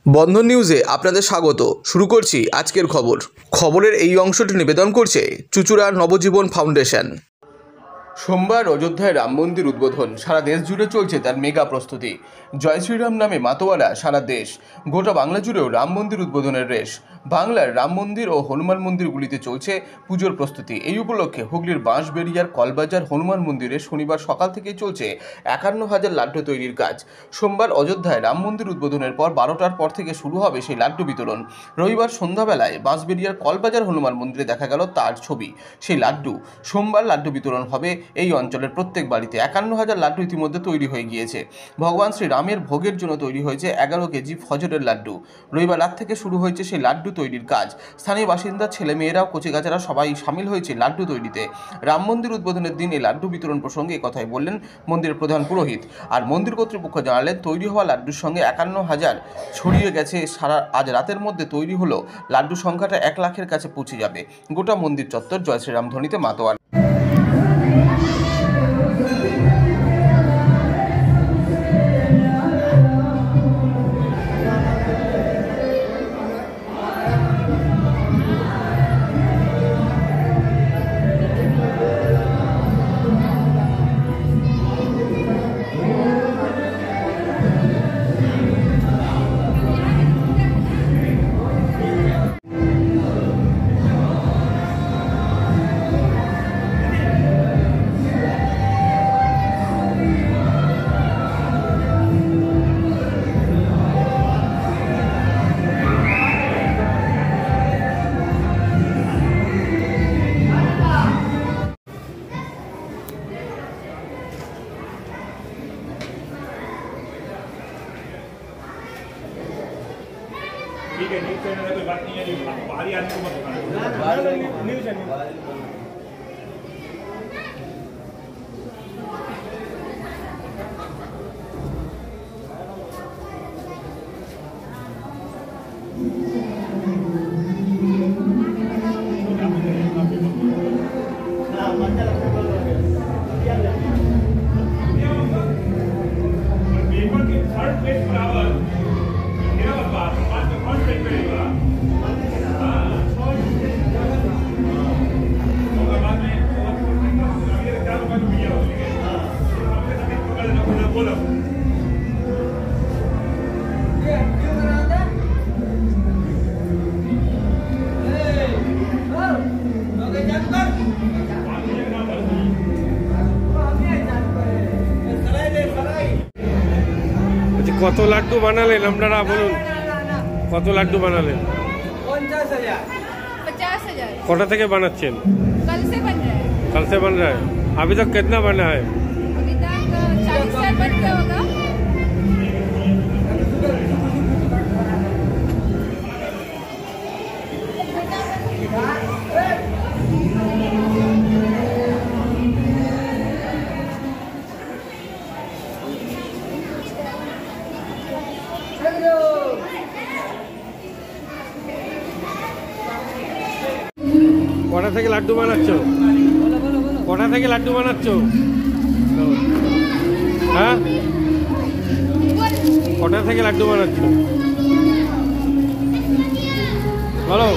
বন্ধন নিউজে আপনাদের স্বাগত। শুরু করছি আজকের খবরের এই অংশটি নিবেদন করছে চুঁচুড়া নবজীবন ফাউন্ডেশন। সোমবার অযোধ্যায় রাম মন্দির উদ্বোধন। সারা দেশ জুড়ে চলছে তার মেগা প্রস্তুতি। জয় শ্রীরাম নামে মাতোয়ারা সারা দেশ। গোটা বাংলা জুড়েও রাম মন্দির উদ্বোধনের রেশ। বাংলার রাম মন্দির ও হনুমান মন্দিরগুলিতে চলছে পুজোর প্রস্তুতি। এই উপলক্ষে হুগলির বাঁশবেড়িয়ার কলবাজার হনুমান মন্দিরে শনিবার সকাল থেকেই চলছে 51,000 লাড্ডু তৈরির কাজ। সোমবার অযোধ্যায় রাম মন্দির উদ্বোধনের পর 12টার পর থেকে শুরু হবে সেই লাড্ডু বিতরণ। রবিবার সন্ধ্যাবেলায় বাঁশবেড়িয়ার কলবাজার হনুমান মন্দিরে দেখা গেল তার ছবি, সেই লাড্ডু। সোমবার লাড্ডু বিতরণ হবে এই অঞ্চলের প্রত্যেক বাড়িতে। 51,000 লাড্ডু ইতিমধ্যে তৈরি হয়ে গিয়েছে। ভগবান শ্রীরামের ভোগের জন্য তৈরি হয়েছে 11 কেজি ফজরের লাড্ডু। রবিবার রাত থেকে শুরু হয়েছে সেই লাড্ডু তৈরির কাজ। স্থানীয় বাসিন্দা, ছেলে মেয়েরাও, কচিকাচারা সবাই সামিল হয়েছে লাড্ডু তৈরিতে। রাম মন্দির উদ্বোধনের দিন এই লাড্ডু বিতরণ প্রসঙ্গে কথাই বললেন মন্দিরের প্রধান পুরোহিত। আর মন্দির কর্তৃপক্ষ জানালেন, তৈরি হওয়া লাড্ডুর সঙ্গে 51,000 ছড়িয়ে গেছে। আজ রাতের মধ্যে তৈরি হলো লাড্ডু সংখ্যাটা 1 লাখের কাছে পৌঁছে যাবে। গোটা মন্দির চত্বর জয় শ্রীরাম ধ্বনিতে মাতোয়ারা। ठीक है, न्यूज़ चैनल है, कोई बात नहीं है। बाहरी आदमी को मत उठाना। न्यूज़ चैनल पेपर की 3rd पेज पर आवर কত লাড্ডু বানালেন আপনারা বলুন? কত লাড্ডু বানালেন? 50,000। कोटा থেকে বানাচ্ছেন? कल से बन रहा है। कल से बन रहा है। अभी तक कितना बना है? अभी तक 40,000 बन गया होगा। कोटा থেকে লাড্ডু বানাচ্ছো? কোটা থেকে লাড্ডু বানাচ্ছো? হ্যাঁ, কোটা থেকে লাড্ডু বানাচ্ছো বলো?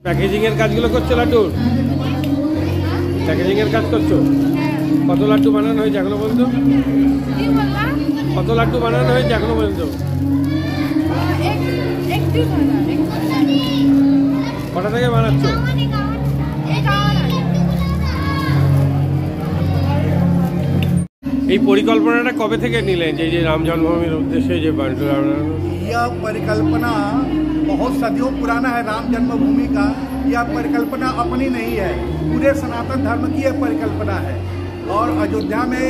প্যাকেজিং এর কাজগুলো করছো? লাড্ডুর প্যাকেজিং এর কাজ করছো? কত লাড্ডু বানানো হয়েছে এখনো পর্যন্ত? কত লাড্ডু বানানো হয়েছে এখনো পর্যন্ত? কটা থেকে বানাচ্ছ? এই পরিকল্পনাটা কবে থেকে নিলেন যে রাম जन्मभूमिर उद्देश्य যে बांटू? यह परिकल्पना बहुत सदियों पुराना है। राम जन्मभूमि का यह परिकल्पना अपनी नहीं है, पूरे सनातन धर्म की यह परिकल्पना है। और अयोध्या में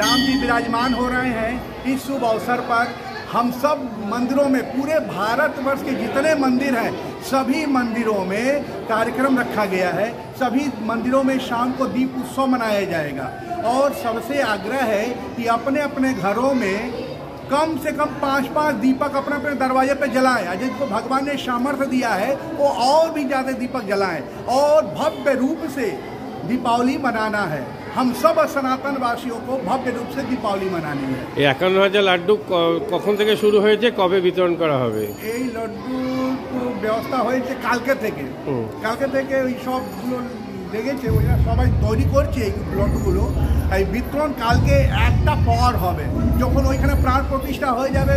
राम जी विराजमान हो रहे हैं। इस शुभ अवसर पर हम सब मंदिरों में, पूरे भारतवर्ष के जितने मंदिर हैं सभी मंदिरों में कार्यक्रम रखा गया है। सभी मंदिरों में शाम को दीप उत्सव मनाया जाएगा। और सबसे आग्रह है कि अपने अपने घरों में कम से कम 5-5 दीपक अपने अपने दरवाजे पे जलाएं। जिसको भगवान ने सामर्थ्य दिया है वो और भी ज़्यादा दीपक जलाएं और भव्य रूप से दीपावली मनाना है। हम सब सनातन वासियों को भव्य रूप से दीपावली मनानी है। এই 51,000 লাড্ডু কখন থেকে শুরু হয়েছে, কবে বিতরণ করা হবে? এই লড্ডু ব্যবস্থা হয়েছে কালকে থেকে ওই সবগুলো লেগেছে, ওইটা সবাই তৈরি করছে এই লড্ডুগুলো। এই বিতরণ কালকে একটা পর হবে, যখন ওইখানে প্রাণ প্রতিষ্ঠা হয়ে যাবে,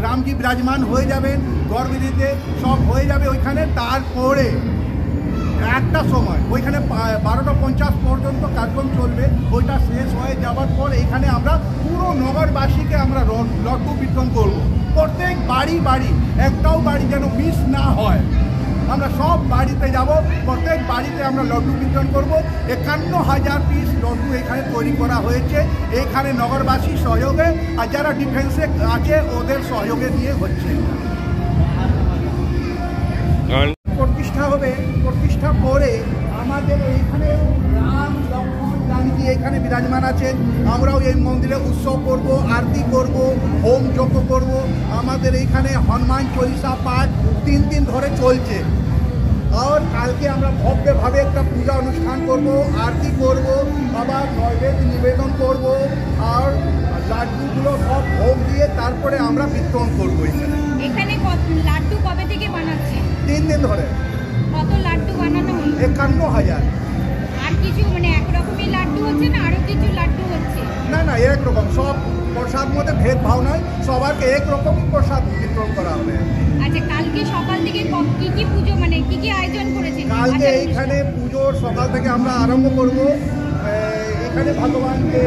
রামজি বিরাজমান হয়ে যাবেন, গর্ভবিধিতে সব হয়ে যাবে ওইখানে, তারপরে একটা সময় ওইখানে 12:50 পর্যন্ত কার্যক্রম চলবে। ওইটা শেষ হয়ে যাওয়ার পর এখানে আমরা পুরো নগরবাসীকে আমরা লড্ডু বিতরণ করব। প্রত্যেক বাড়ি একটাও বাড়ি যেন মিস না হয়, আমরা সব বাড়িতে যাব, প্রত্যেক বাড়িতে আমরা লড্ডু বিতরণ করব। 51,000 পিস লড্ডু এখানে তৈরি করা হয়েছে, এখানে নগরবাসীর সহযোগে আর যারা ডিফেন্সে আছে ওদের সহযোগে দিয়ে হচ্ছে। প্রতিষ্ঠা হবে, প্রতিষ্ঠা করে আমাদের এইখানে রাম লক্ষ্মণ জানকী এখানে বিরাজমান আছেন। আমরাও এই মন্দিরে উৎসব করব, আরতি করব, হোম যজ্ঞ করব। আমাদের এইখানে হনুমান চল্লিশা পাঠ 3 দিন ধরে চলছে। আর কালকে আমরা ভব্যভাবে একটা পূজা অনুষ্ঠান করব, আরতি করব, আবার নৈবেদ্য নিবেদন করব, আর লাড্ডুগুলো সব ভোগ দিয়ে তারপরে আমরা বিতরণ করবো। এখানে লাড্ডু কবে থেকে বানাচ্ছে? 3 দিন ধরে। কত লাড্ডু বানানো হলো? 51,000। আর কিছু মানে একরকমই লাড্ডু হচ্ছে না আরো কিছু লাড্ডু হচ্ছে? না একরকম, সব প্রসাদ মধ্যে ভেদভাব নয়, সবাইকে একরকমই প্রসাদ বিতরণ করা হবে। আচ্ছা, কালকে সকাল থেকে কি কি পুজো মানে কি কি আয়োজন করেছেন? কালকে এইখানে পুজোর সকাল থেকে আমরা আরম্ভ করব। এখানে ভগবানকে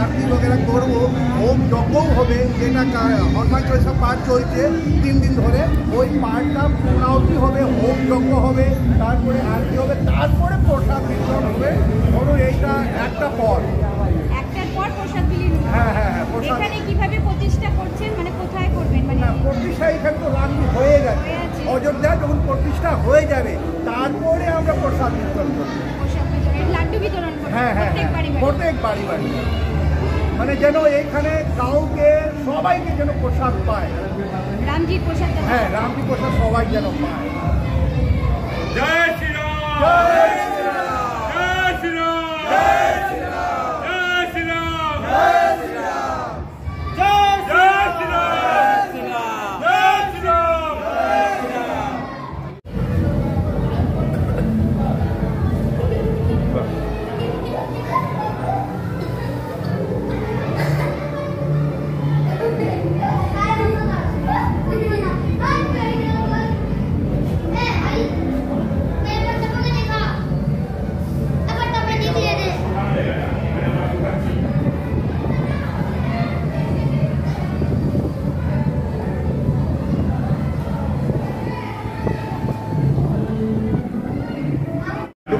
আরতি বগেরা করবো, হোম যজ্ঞও হবে, যেটা হনুমান চল্লিশা পাঠ চলছে 3 দিন ধরে। ওই পাঠটা পূর্ণাহুতি হবে, হোম যজ্ঞ হবে, তারপরে আরতি হবে, তারপরে প্রসাদ বিতরণ হবে। ধরুন এইটা একটার পর প্রসাদ বিলি। হ্যাঁ প্রসাদ। এখানে কিভাবে প্রতিষ্ঠা করছেন, মানে কোথায় করবেন? মানে প্রতিষ্ঠা এখানে তো রান্না হয়ে গেছে, অযোধ্যা যখন প্রতিষ্ঠা হয়ে যাবে তারপরে আমরা প্রসাদ বিতরণ করবো। লাড্ডু বিতরণ করবেন? হ্যাঁ প্রত্যেক বাড়ি মানে যেন এইখানে কাউকে সবাইকে যেন প্রসাদ পায়, রামজির প্রসাদ। হ্যাঁ রামজি প্রসাদ সবাই যেন পায়। জয় শ্রীরাম, জয় জয় শ্রীরাম, জয় জয় শ্রীরাম, জয় জয় শ্রীরাম, জয় শ্রীরাম।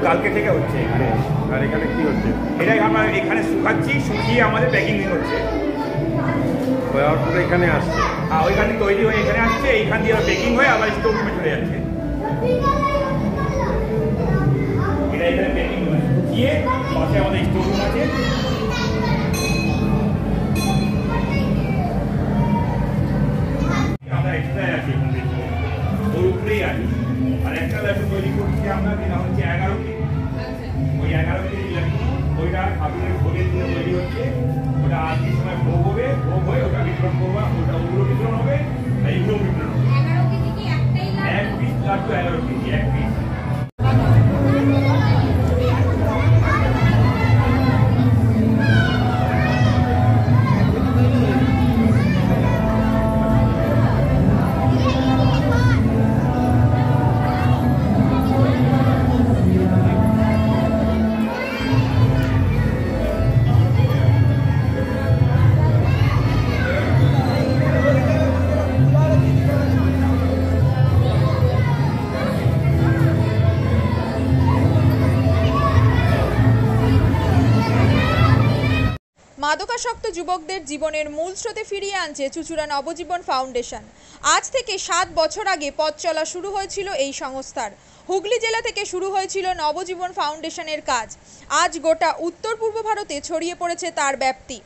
কালকে থেকে হচ্ছে এখানে। আর এখানে কি হচ্ছে? এটাই আমরা এখানে শুকাচ্ছি, শুকিয়ে আমাদের প্যাকিং হচ্ছে। ওই এখানে আসছে, আর ওইখানে তৈরি হয়ে এখানে আসছে, এইখান দিয়ে প্যাকিং হয়ে আবার স্টোর রুমে চলে যাচ্ছে। এটা এখানে প্যাকিং শুকিয়ে পাশে আমাদের স্টোর রুম আছে। আমরা এক্সট্রা আছি এখান থেকে, ওর উপরেই আছি। আর একটা লাড্ডু তৈরি করছি আমরা, যেটা হচ্ছে 11 কেজি। ওই 11 কেজি লাড্ডু ওইটা ঠাকুরের ভোগের জন্য তৈরি হচ্ছে। ওটা আরতির সময় ভোগ হবে, ভোগ হয়ে ওটা বিতরণ করবো। ওগুলো বিতরণ হবে, এইগুলো বিতরণ হবে। 11 কেজি কি একটাই laddoo? 1 piece laddoo 11 KG, 1 piece. মাদকাসক্ত যুবকদের জীবনের মূল স্রোতে ফিরিয়ে আনছে চুঁচুড়া নবজীবন ফাউন্ডেশন। আজ থেকে 7 বছর আগে পথ চলা শুরু হয়েছিল এই সংস্থার। হুগলি জেলা থেকে শুরু হয়েছিল নবজীবন ফাউন্ডেশনের কাজ। আজ গোটা উত্তর পূর্ব ভারতে ছড়িয়ে পড়েছে তার ব্যাপ্তি।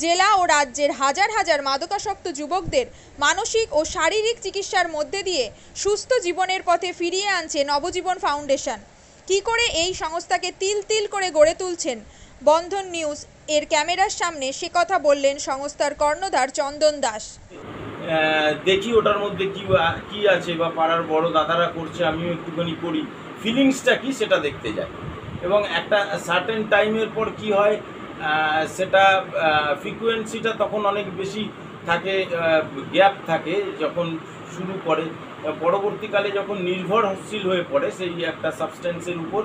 জেলা ও রাজ্যের হাজার হাজার মাদকাসক্ত যুবকদের মানসিক ও শারীরিক চিকিৎসার মধ্যে দিয়ে সুস্থ জীবনের পথে ফিরিয়ে আনছে নবজীবন ফাউন্ডেশন। কি করে এই সংস্থাকে তিল তিল করে গড়ে তুলছেন বন্ধন নিউজ এর ক্যামেরার সামনে সে কথা বললেন সংস্থার কর্ণধার চন্দন দাস। দেখি ওটার মধ্যে কি আছে বা পাড়ার বড় দাদারা করছে, আমিও একটুখানি করি, ফিলিংসটা কি সেটা দেখতে যাই। এবং একটা সার্টেন টাইমের পর কি হয়, সেটা ফ্রিকোয়েন্সিটা তখন অনেক বেশি থাকে, গ্যাপ থাকে যখন শুরু করে, পরবর্তীকালে যখন নির্ভরশীল হয়ে পড়ে সেই একটা সাবস্টেন্সের উপর,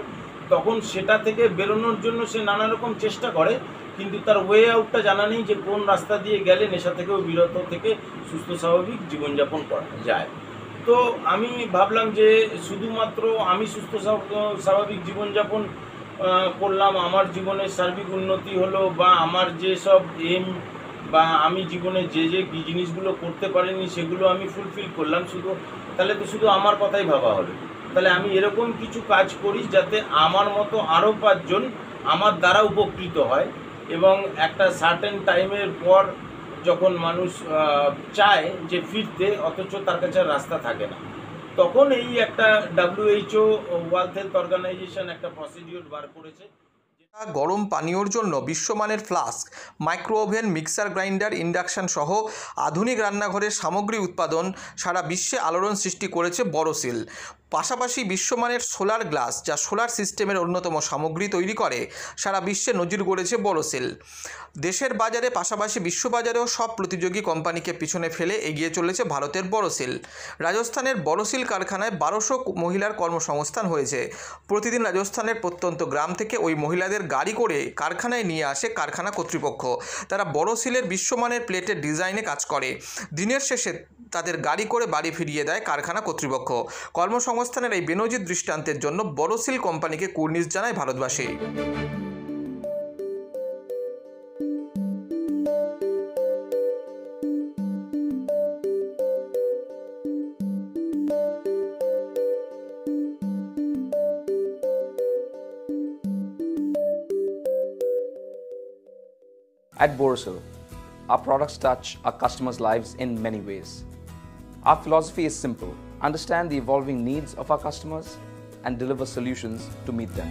তখন সেটা থেকে বেরোনোর জন্য সে নানা রকম চেষ্টা করে, কিন্তু তার ওয়ে আউটটা জানা নেই যে কোন রাস্তা দিয়ে গেলে নেশা থেকেও বিরত থেকে সুস্থ স্বাভাবিক জীবনযাপন করা যায়। তো আমি ভাবলাম যে শুধুমাত্র আমি সুস্থ স্বাভাবিক জীবনযাপন করলাম, আমার জীবনের সার্বিক উন্নতি হলো, বা আমার যেসব এম বা আমি জীবনে যে জিনিসগুলো করতে পারিনি সেগুলো আমি ফুলফিল করলাম, তাহলে তো শুধু আমার কথাই ভাবা হলো। তাহলে আমি এরকম কিছু কাজ করি যাতে আমার মতো আরও 5 জন আমার দ্বারা উপকৃত হয়, এবং একটা সার্টেন টাইমের পর যখন মানুষ চায় যে ফিরতে, অথচ তার কাছে রাস্তা থাকে না, তখন এই একটা WHO ওয়ার্ল্ড হেলথ অর্গানাইজেশন একটা প্রসিডিওর বার করেছে। গরম পানীয়র জন্য বিশ্বমানের flask, micro oven, mixer grinder, induction সহ আধুনিক রান্নাঘরের সামগ্রী উৎপাদন সারা বিশ্বে আলোড়ন সৃষ্টি করেছে বড়সিল। পাশাপাশি বিশ্বমানের সোলার গ্লাস, যা সোলার সিস্টেমের অন্যতম সামগ্রী তৈরি করে, সারা বিশ্বে নজির গড়েছে বড়সিল। দেশের বাজারে পাশাপাশি বিশ্ববাজারেও সব প্রতিযোগী কোম্পানিকে পিছনে ফেলে এগিয়ে চলেছে ভারতের বড়সিল। রাজস্থানের বড়সিল কারখানায় 1200 মহিলার কর্মসংস্থান হয়েছে। প্রতিদিন রাজস্থানের প্রত্যন্ত গ্রাম থেকে ওই মহিলাদের গাড়ি করে কারখানায় নিয়ে আসে কারখানা কর্তৃপক্ষ। তারা বড়সিলের বিশ্বমানের প্লেটের ডিজাইনে কাজ করে। দিনের শেষে তাদের গাড়ি করে বাড়ি ফিরিয়ে দেয় কারখানা কর্তৃপক্ষ। কর্মসংস্থানের এই বেনজির দৃষ্টান্তের জন্য বড়সিল কোম্পানিকে কুর্নিশ জানায় ভারতবাসী। At Borosil, our products touch our customers' lives in many ways. Our philosophy is simple: understand the evolving needs of our customers and deliver solutions to meet them.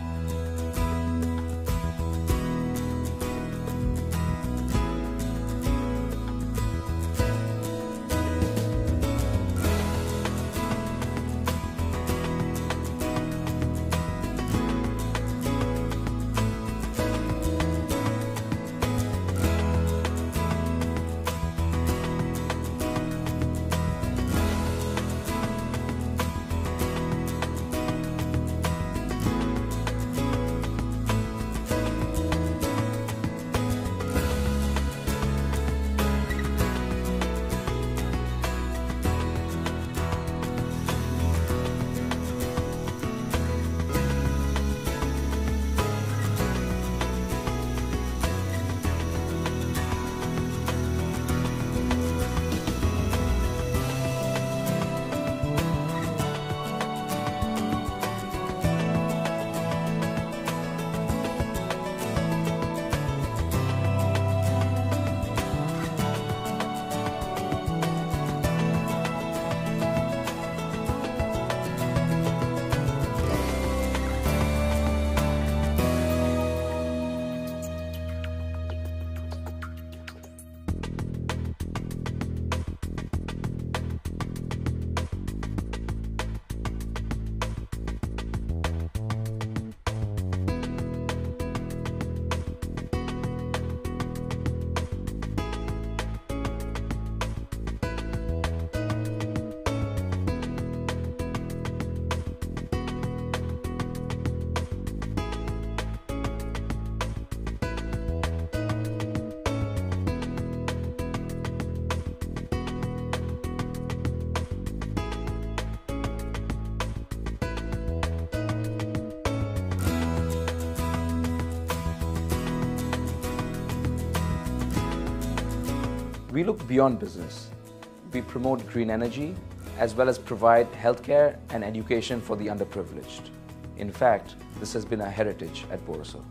We look beyond business. We promote green energy as well as provide healthcare and education for the underprivileged. In fact, this has been our heritage at Borosil.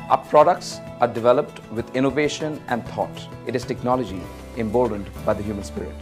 Our products are developed with innovation and thought. It is technology emboldened by the human spirit.